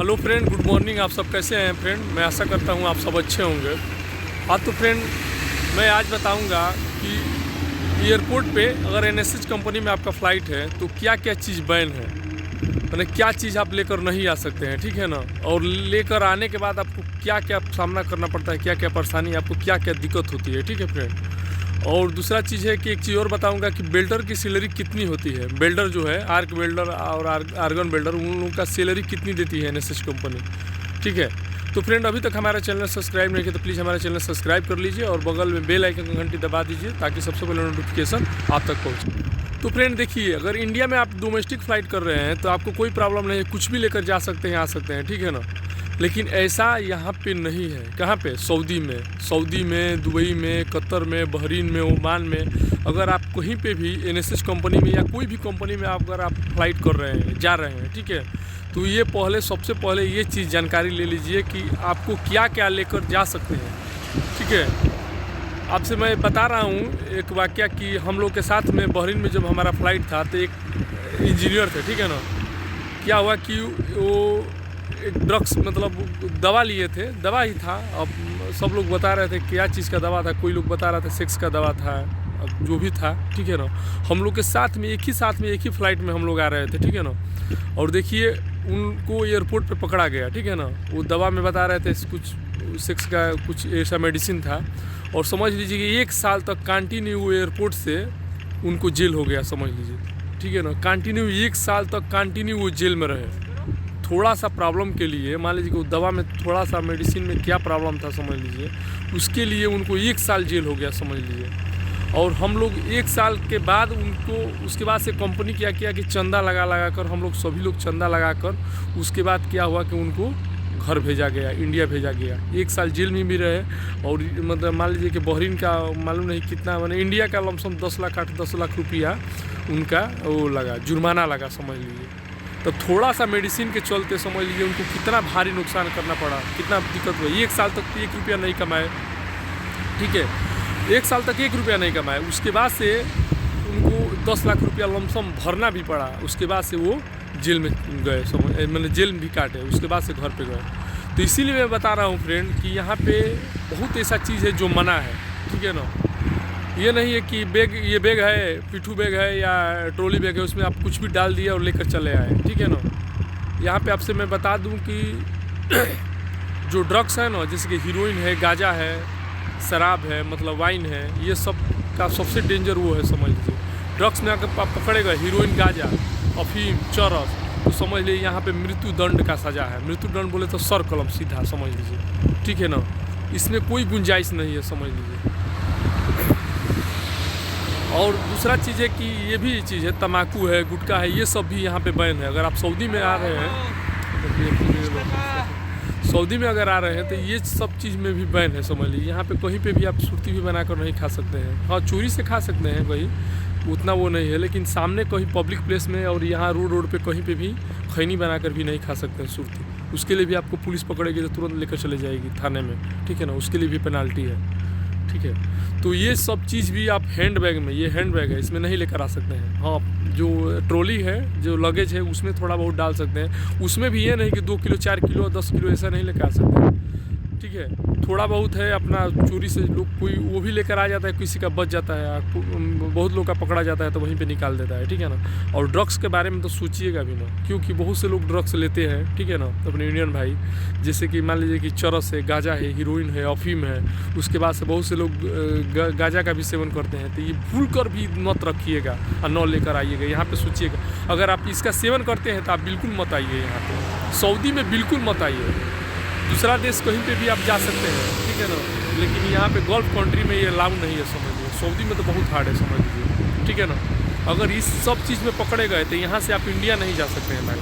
Hello friend, good morning. आप सब कैसे हैं फ्रेंड? मैं आशा करता हूं आप सब अच्छे होंगे। हाँ तो फ्रेंड, मैं आज बताऊंगा कि एयरपोर्ट पे अगर एनएसएस कंपनी में आपका फ़्लाइट है तो क्या क्या चीज़ बैन है, यानी क्या चीज़ आप लेकर नहीं आ सकते हैं, ठीक है ना। और लेकर आने के बाद आपको क्या क्या सामना करना पड़ता है, क्या क्या परेशानी, आपको क्या क्या दिक्कत होती है, ठीक है फ्रेंड। और दूसरा चीज़ है कि एक चीज़ और बताऊंगा कि बेल्डर की सैलरी कितनी होती है। बेल्डर जो है, आर्क बेल्डर और आर्गन बेल्डर, उन लोगों का सैलरी कितनी देती है एनएसएस कंपनी, ठीक है। तो फ्रेंड, अभी तक हमारा चैनल सब्सक्राइब नहीं किया तो प्लीज़ हमारा चैनल सब्सक्राइब कर लीजिए और बगल में बेल आइकन की घंटी दबा दीजिए ताकि सबसे पहले नोटिफिकेशन आप तक पहुँचे। तो फ्रेंड देखिए, अगर इंडिया में आप डोमेस्टिक फ़्लाइट कर रहे हैं तो आपको कोई प्रॉब्लम नहीं है, कुछ भी लेकर जा सकते हैं, आ सकते हैं, ठीक है ना। लेकिन ऐसा यहाँ पे नहीं है। कहाँ पे? सऊदी में, दुबई में, कतर में, बहरीन में, ओमान में। अगर आप कहीं पे भी एनएसएस कंपनी में या कोई भी कंपनी में अगर आप फ्लाइट कर रहे हैं, जा रहे हैं, ठीक है, तो ये सबसे पहले ये चीज़ जानकारी ले लीजिए कि आपको क्या क्या लेकर जा सकते हैं, ठीक है। आपसे मैं बता रहा हूँ एक वाकया कि हम लोग के साथ में बहरीन में जब हमारा फ़्लाइट था तो एक इंजीनियर थे, ठीक है ना। क्या हुआ कि वो एक ड्रग्स मतलब दवा लिए थे, दवा ही था। अब सब लोग बता रहे थे क्या चीज़ का दवा था, कोई लोग बता रहा था सेक्स का दवा था, अब जो भी था, ठीक है ना। हम लोग के साथ में एक ही फ़्लाइट में हम लोग आ रहे थे, ठीक है ना। और देखिए, उनको एयरपोर्ट पे पकड़ा गया, ठीक है ना। वो दवा में बता रहे थे कुछ सेक्स का कुछ ऐसा मेडिसिन था, और समझ लीजिए कि 1 साल तक कंटिन्यू एयरपोर्ट से उनको जेल हो गया, समझ लीजिए, ठीक है ना। कंटिन्यू 1 साल तक कंटिन्यू वो जेल में रहे। थोड़ा सा प्रॉब्लम के लिए, मान लीजिए कि दवा में थोड़ा सा मेडिसिन में क्या प्रॉब्लम था समझ लीजिए, उसके लिए उनको 1 साल जेल हो गया, समझ लीजिए। और हम लोग 1 साल के बाद उनको, उसके बाद से कंपनी क्या किया कि चंदा लगा कर, हम लोग सभी लोग चंदा लगा कर, उसके बाद क्या हुआ कि उनको घर भेजा गया, इंडिया भेजा गया। 1 साल जेल में भी रहे। और मतलब मान लीजिए कि बहरीन का मालूम नहीं कितना, मैंने इंडिया का लमसम 10 लाख 8-10 लाख रुपया उनका वो लगा, जुर्माना लगा, समझ लीजिए। तो थोड़ा सा मेडिसिन के चलते समझ लीजिए उनको कितना भारी नुकसान करना पड़ा, कितना दिक्कत हुई। 1 साल तक 1 रुपया नहीं कमाए, ठीक है, 1 साल तक 1 रुपया नहीं कमाए। उसके बाद से उनको 10 लाख रुपया लमसम भरना भी पड़ा। उसके बाद से वो जेल में गए, मैंने जेल भी काटे, उसके बाद से घर पे गए। तो इसीलिए मैं बता रहा हूँ फ्रेंड कि यहाँ पे बहुत ऐसा चीज़ है जो मना है, ठीक है ना। ये नहीं है कि ये बैग है, पिट्ठू बैग है या ट्रॉली बैग है, उसमें आप कुछ भी डाल दिया और लेकर चले आए, ठीक है ना। यहाँ पे आपसे मैं बता दूँ कि जो ड्रग्स है ना, जैसे कि हीरोइन है, गांजा है, शराब है, मतलब वाइन है, ये सब का सबसे डेंजर वो है, समझ लीजिए। ड्रग्स में अगर आप पकड़े गए, हीरोइन, गांजा, अफीम, चरस, तो समझ लीजिए यहाँ पे मृत्यु दंड का सज़ा है। मृत्यु दंड बोले तो सर कलम सीधा, समझ लीजिए, ठीक है ना। इसमें कोई गुंजाइश नहीं है, समझ लीजिए। और दूसरा चीज़ है कि ये भी चीज़ है, तम्बाकू है, गुटखा है, ये सब भी यहाँ पे बैन है। अगर आप सऊदी में आ रहे हैं, सऊदी में अगर आ रहे हैं तो ये सब चीज़ में भी बैन है, समझ लीजिए। यहाँ पे कहीं पे भी आप सुर्ती भी बनाकर नहीं खा सकते हैं। हाँ, चोरी से खा सकते हैं कहीं, उतना वो नहीं है, लेकिन सामने कहीं पब्लिक प्लेस में और यहाँ रोड पे कहीं पे भी खैनी बनाकर भी नहीं खा सकते हैं सुर्ती। उसके लिए भी आपको पुलिस पकड़ेगी तो तुरंत लेकर चले जाएगी थाने में, ठीक है ना। उसके लिए भी पेनाल्टी है, ठीक है। तो ये सब चीज़ भी आप हैंड बैग में, ये हैंड बैग है, इसमें नहीं लेकर आ सकते हैं। हाँ, जो ट्रॉली है, जो लगेज है, उसमें थोड़ा बहुत डाल सकते हैं। उसमें भी ये नहीं कि 2 किलो 4 किलो 10 किलो ऐसा नहीं लेकर आ सकते हैं, ठीक है। थोड़ा बहुत है, अपना चोरी से लोग कोई वो भी लेकर आ जाता है, किसी का बच जाता है, बहुत लोग का पकड़ा जाता है तो वहीं पे निकाल देता है, ठीक है ना। और ड्रग्स के बारे में तो सोचिएगा भी ना, क्योंकि बहुत से लोग ड्रग्स लेते हैं, ठीक है ना, अपने इंडियन भाई। जैसे कि मान लीजिए कि चरस है, गांजा है, हीरोइन है, अफीम है। उसके बाद से बहुत से लोग गांजा का भी सेवन करते हैं। तो ये भूल कर भी मत रखिएगा और न लेकर आइएगा। यहाँ पर सोचिएगा, अगर आप इसका सेवन करते हैं तो आप बिल्कुल मत आइए यहाँ पर, सऊदी में बिल्कुल मत आइए। दूसरा देश कहीं पे भी आप जा सकते हैं, ठीक है ना, लेकिन यहाँ पे गल्फ कंट्री में ये अलाउ नहीं है, समझ लीजिए। सऊदी में तो बहुत हार्ड है, समझ लीजिए, ठीक है ना। अगर इस सब चीज़ में पकड़े गए तो यहाँ से आप इंडिया नहीं जा सकते हैं भाई,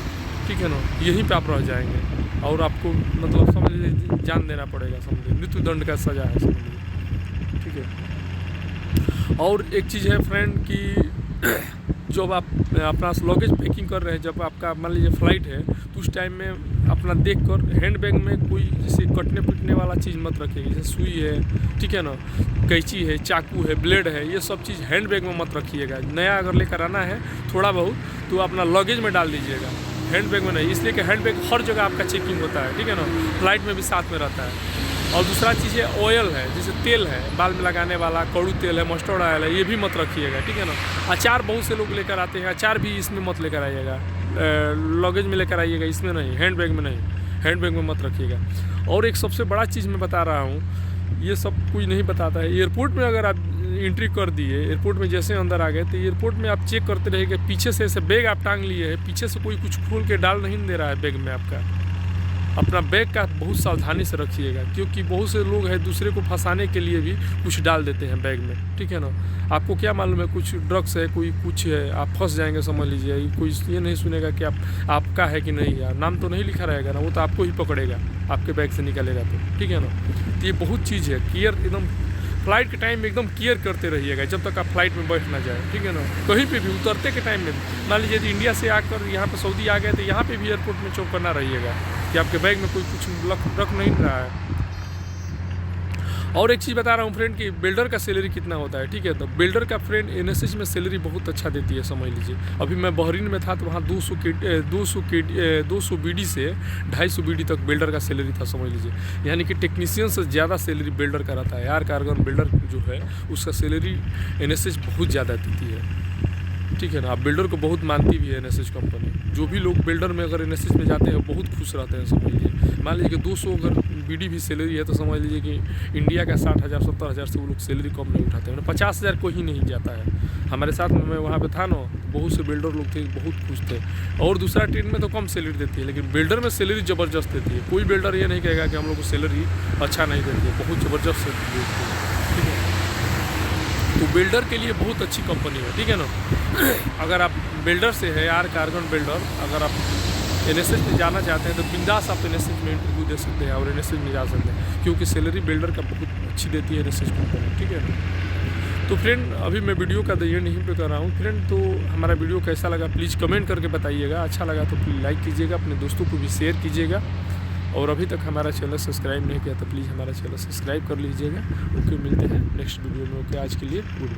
ठीक है ना। यहीं पे आप रह जाएंगे और आपको मतलब समझ लीजिए जान देना पड़ेगा, समझिए, मृत्यु दंड का सज़ा है, समझ लीजिए, ठीक है। और एक चीज़ है फ्रेंड कि जब आप अपना लगेज पैकिंग कर रहे हैं, जब आपका मान लीजिए फ़्लाइट है, तो उस टाइम में अपना देख कर हैंड बैग में कोई जैसे कटने पिटने वाला चीज़ मत रखिएगा। जैसे सुई है, ठीक है ना, कैंची है, चाकू है, ब्लेड है, ये सब चीज़ हैंड बैग में मत रखिएगा। नया अगर लेकर आना है थोड़ा बहुत तो अपना लगेज में डाल दीजिएगा, हैंड बैग में नहीं, इसलिए कि हैंड बैग हर जगह आपका चेकिंग होता है, ठीक है ना, फ्लाइट में भी साथ में रहता है। और दूसरा चीज़ है ऑयल है, जैसे तेल है, बाल में लगाने वाला कड़ू तेल है, मस्टर्ड ऑयल है, ये भी मत रखिएगा, ठीक है ना। अचार बहुत से लोग लेकर आते हैं, अचार भी इसमें मत लेकर आइएगा, लगेज में लेकर आइएगा, इसमें नहीं, हैंड बैग में नहीं, हैंड बैग में मत रखिएगा। और एक सबसे बड़ा चीज़ मैं बता रहा हूँ, ये सब कुछ नहीं बताता है। एयरपोर्ट में अगर आप एंट्री कर दिए, एयरपोर्ट में जैसे अंदर आ गए, तो एयरपोर्ट में आप चेक करते रहिए कि पीछे से ऐसे बैग आप टांग लिए हैं, पीछे से कोई कुछ खोल के डाल नहीं दे रहा है बैग में आपका। अपना बैग का बहुत सावधानी से रखिएगा, क्योंकि बहुत से लोग हैं दूसरे को फंसाने के लिए भी कुछ डाल देते हैं बैग में, ठीक है ना। आपको क्या मालूम है, कुछ ड्रग्स है, कोई कुछ है, आप फंस जाएंगे, समझ लीजिए। कोई ये नहीं सुनेगा कि आपका है कि नहीं, यार नाम तो नहीं लिखा रहेगा ना, वो तो आपको ही पकड़ेगा, आपके बैग से निकलेगा तो, ठीक है ना। तो ये बहुत चीज़ है, केयर एकदम फ्लाइट के टाइम में एकदम केयर करते रहिएगा जब तक आप फ्लाइट में बैठ ना जाए, ठीक है ना। कहीं पे भी उतरते के टाइम में, मान लीजिए यदि इंडिया से आकर यहाँ पे सऊदी आ गए, तो यहाँ पे भी एयरपोर्ट में चौकन्ना रहिएगा कि आपके बैग में कोई कुछ रख नहीं रहा है। और एक चीज़ बता रहा हूँ फ्रेंड कि बिल्डर का सैलरी कितना होता है, ठीक है। तो बिल्डर का फ्रेंड एनएसएस में सैलरी बहुत अच्छा देती है, समझ लीजिए। अभी मैं बहरीन में था तो वहाँ 200 बीडी से 250 बीडी तक बिल्डर का सैलरी था, समझ लीजिए। यानी कि टेक्नीशियन से ज़्यादा सैलरी बिल्डर का रहता है। एयर कार्गो बिल्डर जो है उसका सैलरी एनएसएस बहुत ज़्यादा देती है, ठीक है ना। आप बिल्डर को बहुत मानती भी है एनएसएस कंपनी। जो भी लोग बिल्डर में अगर एनएसएस में जाते हैं बहुत खुश रहते हैं, समझ लीजिए। मान लीजिए कि 200 अगर बीडी भी सैलरी है तो समझ लीजिए कि इंडिया का 60,000 70,000 से वो लोग सैलरी कम नहीं उठाते हैं, 50,000 को ही नहीं जाता है। हमारे साथ में मैं वहाँ पे था ना, बहुत से बिल्डर लोग थे, बहुत खुश थे। और दूसरा ट्रेन में तो कम सैलरी देती है, लेकिन बिल्डर में सैलरी ज़बरदस्त देती है। कोई बिल्डर ये नहीं कहेगा कि हम लोग को सैलरी अच्छा नहीं देती है, बहुत ज़बरदस्त देती है, ठीक है। तो बिल्डर के लिए बहुत अच्छी कंपनी है, ठीक है ना। अगर आप बिल्डर से है, एयर कार्गो बिल्डर, अगर आप एनएसएस में जाना चाहते हैं तो बिंदास आप एनएसएस में इंटरव्यू दे सकते हैं और एनएसएस में जा सकते हैं, क्योंकि सैलरी बिल्डर का बहुत अच्छी देती है एनएसएस कंपनी, ठीक है ना। तो फ्रेंड अभी मैं वीडियो का एंड यहीं पे कर रहा हूँ फ्रेंड। तो हमारा वीडियो कैसा लगा प्लीज़ कमेंट करके बताइएगा। अच्छा लगा तो प्लीज़ लाइक कीजिएगा, अपने दोस्तों को भी शेयर कीजिएगा। और अभी तक हमारा चैनल सब्सक्राइब नहीं किया तो प्लीज़ हमारा चैनल सब्सक्राइब कर लीजिएगा। ओके, मिलते हैं नेक्स्ट वीडियो में। ओके, आज के लिए गुड बाय।